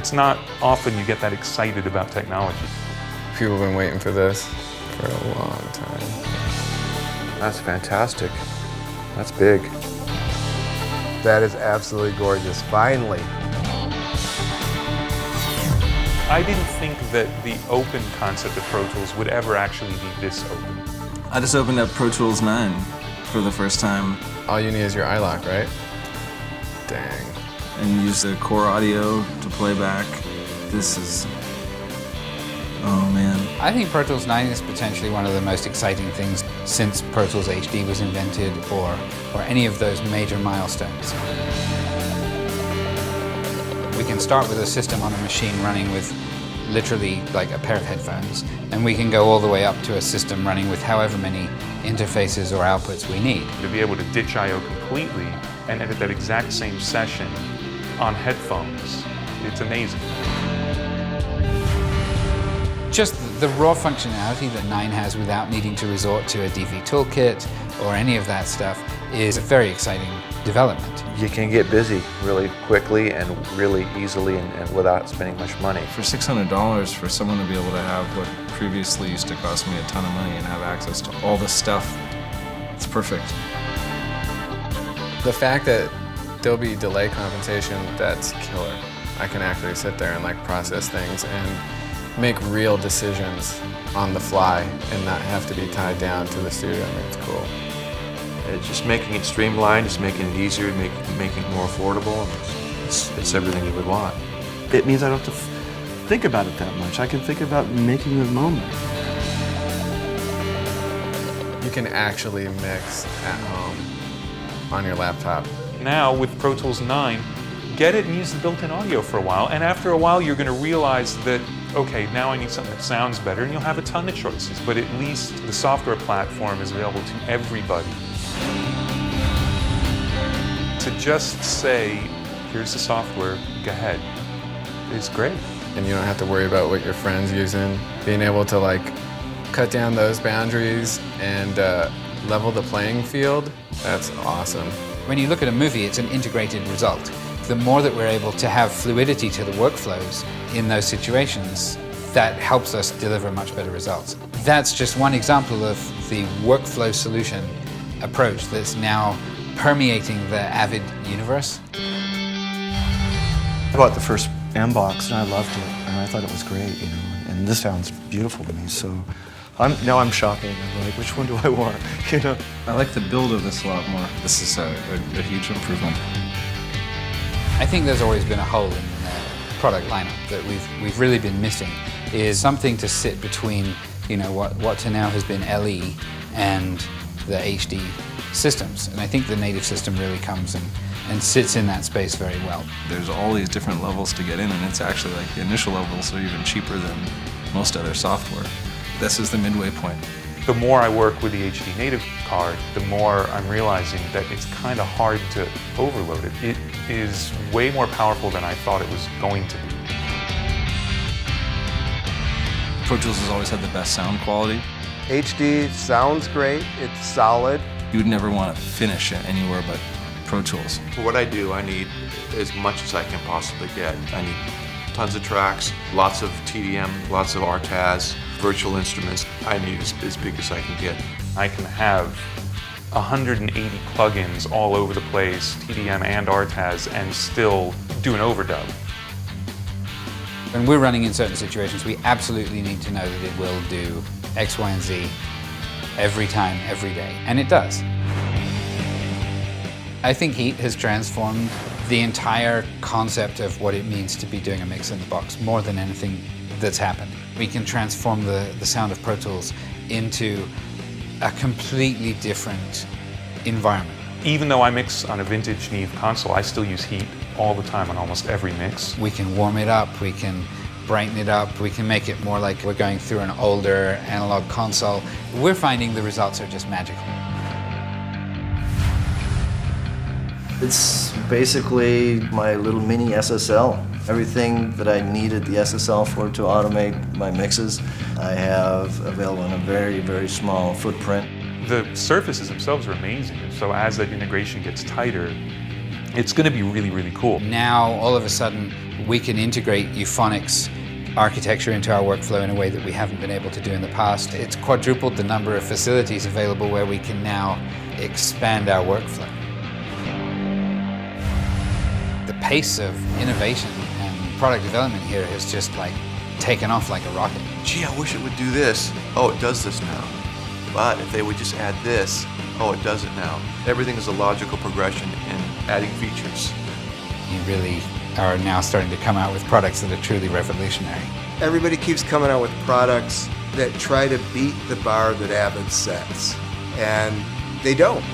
It's not often you get that excited about technology. People have been waiting for this for a long time. That's fantastic. That's big. That is absolutely gorgeous. Finally. I didn't think that the open concept of Pro Tools would ever actually be this open. I just opened up Pro Tools 9 for the first time. All you need is your iLock, right? Dang. And use the core audio to play back. This is... oh man. I think Pro Tools 9 is potentially one of the most exciting things since Pro Tools HD was invented or any of those major milestones. We can start with a system on a machine running with literally like a pair of headphones, and we can go all the way up to a system running with however many interfaces or outputs we need. To be able to ditch I/O completely and edit that exact same session on headphones, it's amazing. Just the raw functionality that 9 has without needing to resort to a DV toolkit or any of that stuff is a very exciting development. You can get busy really quickly and really easily and without spending much money. For $600 for someone to be able to have what previously used to cost me a ton of money and have access to all this stuff, it's perfect. The fact that there'll be delay compensation, that's killer. I can actually sit there and like process things and make real decisions on the fly and not have to be tied down to the studio. I mean, it's cool. It's just making it streamlined, just making it easier, making it more affordable. It's everything you would want. It means I don't have to think about it that much. I can think about making the moment. You can actually mix at home on your laptop. Now with Pro Tools 9, get it and use the built-in audio for a while, and after a while you're going to realize that, okay, now I need something that sounds better, and you'll have a ton of choices, but at least the software platform is available to everybody. To just say, here's the software, go ahead, is great. And you don't have to worry about what your friend's using. Being able to like cut down those boundaries and level the playing field, that's awesome. When you look at a movie, it's an integrated result. The more that we're able to have fluidity to the workflows in those situations, that helps us deliver much better results. That's just one example of the workflow solution approach that's now permeating the Avid universe. I bought the first M-Box and I loved it, and I thought it was great, you know, and this sounds beautiful to me, so now I'm shopping. I'm like, which one do I want, you know? I like the build of this a lot more. This is a huge improvement. I think there's always been a hole in the product lineup that we've really been missing, is something to sit between, you know, what to now has been LE and the HD systems. And I think the native system really comes and sits in that space very well. There's all these different levels to get in, and it's actually like the initial levels are even cheaper than most other software. This is the midway point. The more I work with the HD native card, the more I'm realizing that it's kind of hard to overload it. It is way more powerful than I thought it was going to be. Pro Tools has always had the best sound quality. HD sounds great, it's solid. You would never want to finish it anywhere but Pro Tools. For what I do, I need as much as I can possibly get. I need tons of tracks, lots of TDM, lots of RTAS, virtual instruments. I need as big as I can get. I can have 180 plugins all over the place, TDM and RTAS, and still do an overdub. When we're running in certain situations, we absolutely need to know that it will do X, Y, and Z every time, every day, and it does. I think Heat has transformed the entire concept of what it means to be doing a mix in the box more than anything that's happened. We can transform the sound of Pro Tools into a completely different environment. Even though I mix on a vintage Neve console, I still use Heat all the time on almost every mix. We can warm it up, we can brighten it up, we can make it more like we're going through an older analog console. We're finding the results are just magical. It's basically my little mini SSL. Everything that I needed the SSL for to automate my mixes, I have available in a very, very small footprint. The surfaces themselves are amazing, so as that integration gets tighter, it's going to be really, really cool. Now, all of a sudden, We can integrate euphonics architecture into our workflow in a way that we haven't been able to do in the past. It's quadrupled the number of facilities available where we can now expand our workflow. The pace of innovation and product development here has just taken off like a rocket. Gee, I wish it would do this. Oh, it does this now. But if they would just add this, oh, it does it now. Everything is a logical progression in adding features. You really are now starting to come out with products that are truly revolutionary. Everybody keeps coming out with products that try to beat the bar that Avid sets, and they don't.